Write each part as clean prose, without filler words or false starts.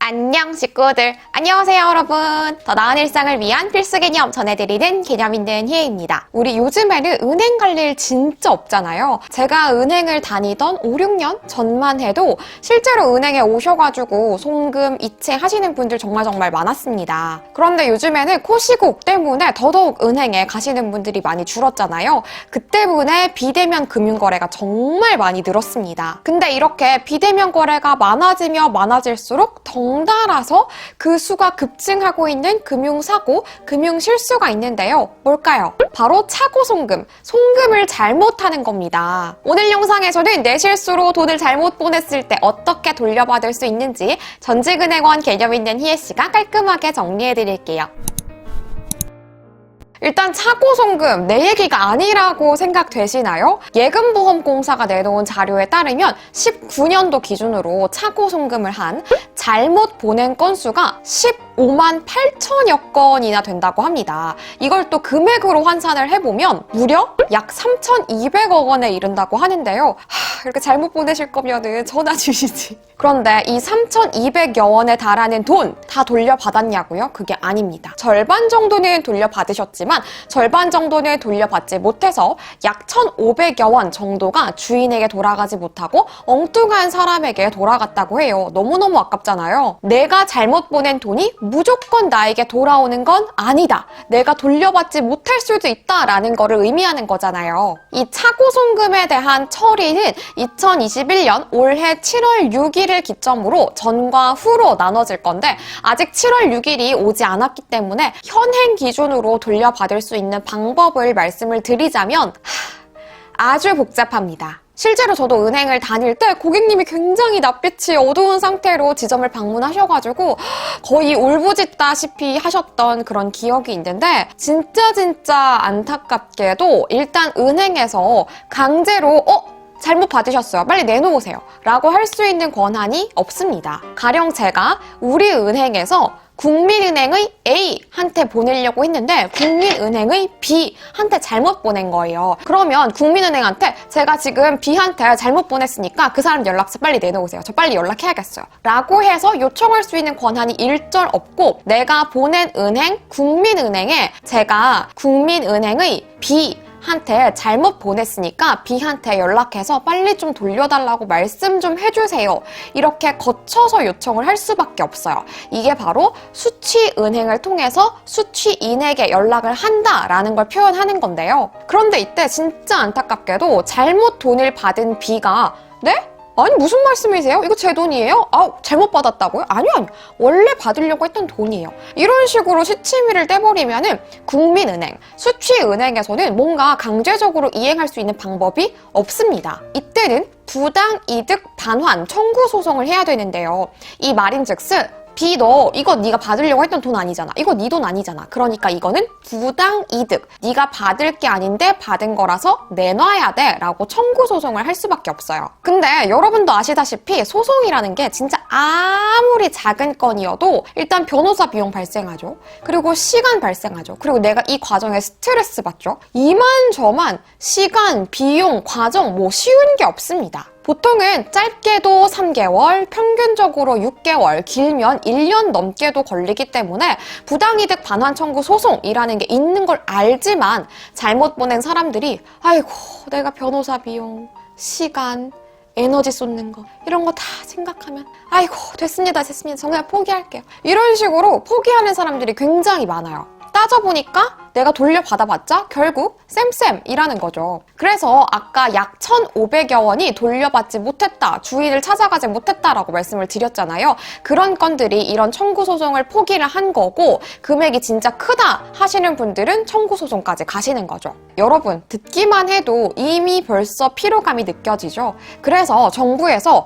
안녕 식구들, 안녕하세요 여러분. 더 나은 일상을 위한 필수 개념 전해드리는 개념 있는 희애입니다. 우리 요즘에는 은행 갈 일 진짜 없잖아요. 제가 은행을 다니던 5, 6년 전만 해도 실제로 은행에 오셔가지고 송금, 이체 하시는 분들 정말 많았습니다. 그런데 요즘에는 코시국 때문에 더더욱 은행에 가시는 분들이 많이 줄었잖아요. 그 때문에 비대면 금융거래가 정말 많이 늘었습니다. 근데 이렇게 비대면 거래가 많아지면 많아질수록 덩달아서 그 수가 급증하고 있는 금융사고, 금융실수가 있는데요. 뭘까요? 바로 차고송금, 송금을 잘못하는 겁니다. 오늘 영상에서는 내 실수로 돈을 잘못 보냈을 때 어떻게 돌려받을 수 있는지 전직은행원 개념 있는 희애씨가 깔끔하게 정리해드릴게요. 일단 차고송금, 내 얘기가 아니라고 생각되시나요? 예금보험공사가 내놓은 자료에 따르면 19년도 기준으로 차고송금을 한 잘못 보낸 건수가 15만 8천여 건이나 된다고 합니다. 이걸 또 금액으로 환산을 해보면 무려 약 3,200억 원에 이른다고 하는데요. 이렇게 잘못 보내실 거면은 전화 주시지. 그런데 이 3,200여 원에 달하는 돈 다 돌려받았냐고요? 그게 아닙니다. 절반 정도는 돌려받으셨지만 절반 정도는 돌려받지 못해서 약 1,500여 원 정도가 주인에게 돌아가지 못하고 엉뚱한 사람에게 돌아갔다고 해요. 너무너무 아깝잖아요. 내가 잘못 보낸 돈이 무조건 나에게 돌아오는 건 아니다. 내가 돌려받지 못할 수도 있다라는 거를 의미하는 거잖아요. 이 차고송금에 대한 처리는 2021년 올해 7월 6일을 기점으로 전과 후로 나눠질 건데 아직 7월 6일이 오지 않았기 때문에 현행 기준으로 돌려받을 수 있는 방법을 말씀을 드리자면 아주 복잡합니다. 실제로 저도 은행을 다닐 때 고객님이 굉장히 낯빛이 어두운 상태로 지점을 방문하셔가지고 거의 울부짖다시피 하셨던 그런 기억이 있는데 진짜 안타깝게도 일단 은행에서 강제로 잘못 받으셨어요. 빨리 내놓으세요. 라고 할 수 있는 권한이 없습니다. 가령 제가 우리 은행에서 국민은행의 A한테 보내려고 했는데 국민은행의 B한테 잘못 보낸 거예요. 그러면 국민은행한테 제가 지금 B한테 잘못 보냈으니까 그 사람 연락처 빨리 내놓으세요. 저 빨리 연락해야겠어요. 라고 해서 요청할 수 있는 권한이 일절 없고 내가 보낸 은행, 국민은행에 제가 국민은행의 B한테 잘못 보냈으니까 B한테 연락해서 빨리 좀 돌려달라고 말씀 좀 해주세요. 이렇게 거쳐서 요청을 할 수밖에 없어요. 이게 바로 수취은행을 통해서 수취인에게 연락을 한다라는 걸 표현하는 건데요. 그런데 이때 진짜 안타깝게도 잘못 돈을 받은 B가 네? 아니 무슨 말씀이세요? 이거 제 돈이에요? 잘못 받았다고요? 아니요. 원래 받으려고 했던 돈이에요. 이런 식으로 시치미를 떼버리면은 국민은행, 수취은행에서는 뭔가 강제적으로 이행할 수 있는 방법이 없습니다. 이때는 부당이득 반환 청구 소송을 해야 되는데요. 이 말인즉슨 B 너 이거 네가 받으려고 했던 돈 아니잖아. 이거 네 돈 아니잖아. 그러니까 이거는 부당이득. 네가 받을 게 아닌데 받은 거라서 내놔야 돼 라고 청구 소송을 할 수밖에 없어요. 근데 여러분도 아시다시피 소송이라는 게 진짜 아무리 작은 건이어도 일단 변호사 비용 발생하죠. 그리고 시간 발생하죠. 그리고 내가 이 과정에 스트레스 받죠. 이만저만 시간, 비용, 과정 뭐 쉬운 게 없습니다. 보통은 짧게도 3개월, 평균적으로 6개월, 길면 1년 넘게도 걸리기 때문에 부당이득 반환 청구 소송이라는 게 있는 걸 알지만 잘못 보낸 사람들이 아이고 내가 변호사 비용, 시간, 에너지 쏟는 거 이런 거 다 생각하면 아이고 됐습니다 저 그냥 포기할게요. 이런 식으로 포기하는 사람들이 굉장히 많아요. 따져보니까 내가 돌려받아봤자 결국 쌤쌤이라는 거죠. 그래서 아까 약 1,500여 원이 돌려받지 못했다, 주인을 찾아가지 못했다라고 말씀을 드렸잖아요. 그런 건들이 이런 청구소송을 포기를 한 거고 금액이 진짜 크다 하시는 분들은 청구소송까지 가시는 거죠. 여러분 듣기만 해도 이미 벌써 피로감이 느껴지죠. 그래서 정부에서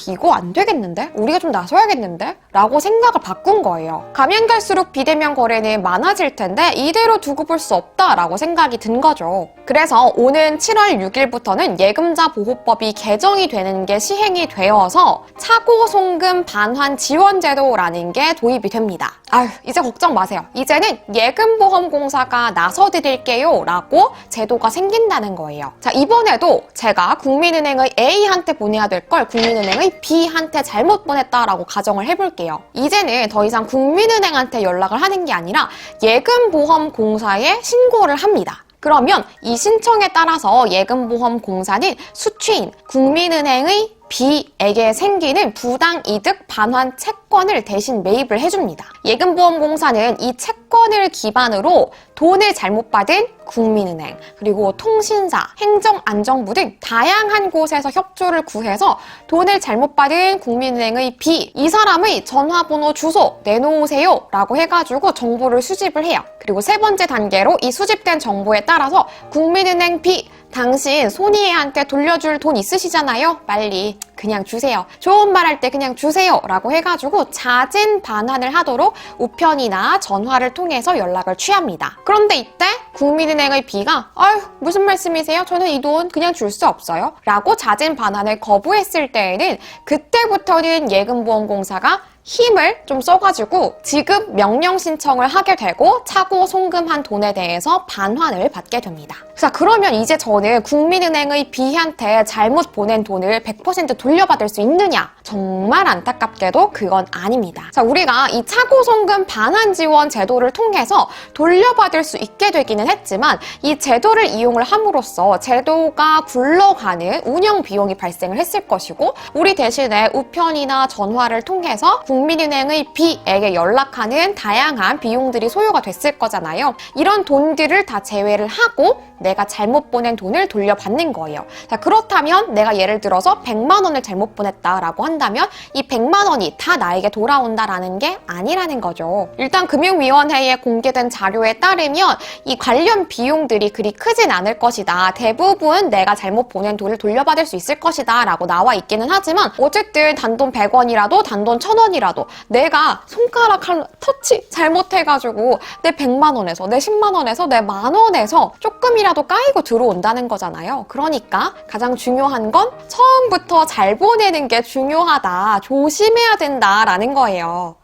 이거 안 되겠는데? 우리가 좀 나서야겠는데? 라고 생각을 바꾼 거예요. 가면 갈수록 비대면 거래는 많아질 텐데 이대로 이대로 두고 볼 수 없다라고 생각이 든 거죠. 그래서 오는 7월 6일부터는 예금자 보호법이 개정이 되는 게 시행이 되어서 차고송금 반환 지원제도라는 게 도입이 됩니다. 아휴, 이제 걱정 마세요. 이제는 예금보험공사가 나서드릴게요 라고 제도가 생긴다는 거예요. 자, 이번에도 제가 국민은행의 A한테 보내야 될 걸 국민은행의 B한테 잘못 보냈다라고 가정을 해볼게요. 이제는 더 이상 국민은행한테 연락을 하는 게 아니라 예금보험공사에 신고를 합니다. 그러면 이 신청에 따라서 예금보험공사는 수취인 국민은행의 B에게 생기는 부당이득 반환 채권을 대신 매입을 해줍니다. 예금보험공사는 이 채권을 기반으로 돈을 잘못 받은 국민은행, 그리고 통신사, 행정안전부 등 다양한 곳에서 협조를 구해서 돈을 잘못 받은 국민은행의 B, 이 사람의 전화번호 주소 내놓으세요 라고 해가지고 정보를 수집을 해요. 그리고 세 번째 단계로 이 수집된 정보에 따라서 국민은행 B, 당신 손이애한테 돌려줄 돈 있으시잖아요? 빨리 그냥 주세요. 좋은 말 할 때 그냥 주세요 라고 해가지고 자진 반환을 하도록 우편이나 전화를 통해서 연락을 취합니다. 그런데 이때 국민은행의 B가 아유 무슨 말씀이세요? 저는 이 돈 그냥 줄 수 없어요 라고 자진 반환을 거부했을 때에는 그때부터는 예금보험공사가 힘을 좀 써가지고 지급 명령 신청을 하게 되고 차고 송금한 돈에 대해서 반환을 받게 됩니다. 자, 그러면 이제 저는 국민은행의 B한테 잘못 보낸 돈을 100% 돌려받을 수 있느냐? 정말 안타깝게도 그건 아닙니다. 자, 우리가 이 차고 송금 반환 지원 제도를 통해서 돌려받을 수 있게 되기는 했지만 이 제도를 이용을 함으로써 제도가 굴러가는 운영 비용이 발생을 했을 것이고 우리 대신에 우편이나 전화를 통해서 국민은행의 B에게 연락하는 다양한 비용들이 소요가 됐을 거잖아요. 이런 돈들을 다 제외를 하고 내가 잘못 보낸 돈을 돌려받는 거예요. 자, 그렇다면 내가 예를 들어서 100만 원을 잘못 보냈다라고 한다면 이 100만 원이 다 나에게 돌아온다라는 게 아니라는 거죠. 일단 금융위원회에 공개된 자료에 따르면 이 관련 비용들이 그리 크진 않을 것이다. 대부분 내가 잘못 보낸 돈을 돌려받을 수 있을 것이다 라고 나와 있기는 하지만 어쨌든 단돈 100원이라도 단돈 1000원이라도 내가 손가락 한 터치 잘못해가지고 내 100만 원에서 내 10만 원에서 내 만 원에서 조금이라도 까이고 들어온다는 거잖아요. 그러니까 가장 중요한 건 처음부터 잘 보내는 게 중요하다. 조심해야 된다라는 거예요.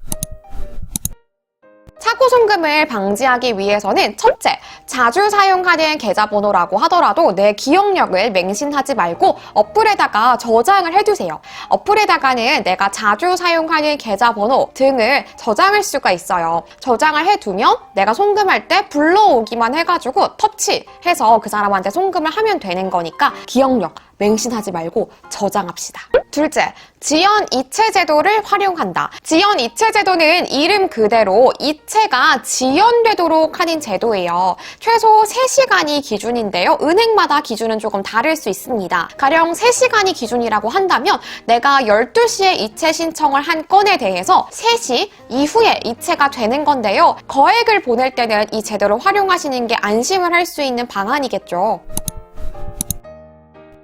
차고 송금을 방지하기 위해서는 첫째, 자주 사용하는 계좌번호라고 하더라도 내 기억력을 맹신하지 말고 어플에다가 저장을 해두세요. 어플에다가는 내가 자주 사용하는 계좌번호 등을 저장할 수가 있어요. 저장을 해두면 내가 송금할 때 불러오기만 해가지고 터치해서 그 사람한테 송금을 하면 되는 거니까 기억력 맹신하지 말고 저장합시다. 둘째, 지연 이체 제도를 활용한다. 지연 이체 제도는 이름 그대로 이체가 지연되도록 하는 제도예요. 최소 3시간이 기준인데요. 은행마다 기준은 조금 다를 수 있습니다. 가령 3시간이 기준이라고 한다면 내가 12시에 이체 신청을 한 건에 대해서 3시 이후에 이체가 되는 건데요. 거액을 보낼 때는 이 제도를 활용하시는 게 안심을 할 수 있는 방안이겠죠.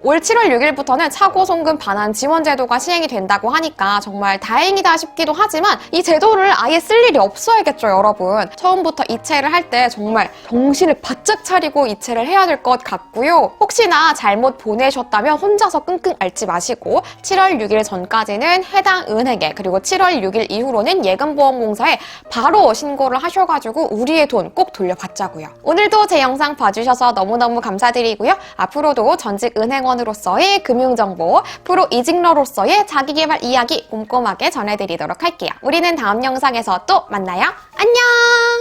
올 7월 6일부터는 차고 송금 반환 지원 제도가 시행이 된다고 하니까 정말 다행이다 싶기도 하지만 이 제도를 아예 쓸 일이 없어야겠죠, 여러분. 처음부터 이체를 할 때 정말 정신을 바짝 차리고 이체를 해야 될 것 같고요. 혹시나 잘못 보내셨다면 혼자서 끙끙 앓지 마시고 7월 6일 전까지는 해당 은행에 그리고 7월 6일 이후로는 예금보험공사에 바로 신고를 하셔가지고 우리의 돈 꼭 돌려받자고요. 오늘도 제 영상 봐주셔서 너무너무 감사드리고요. 앞으로도 전직 은행원으로서의 금융정보, 프로 이직러로서의 자기계발 이야기 꼼꼼하게 전해드리도록 할게요. 우리는 다음 영상에서 또 만나요. 안녕!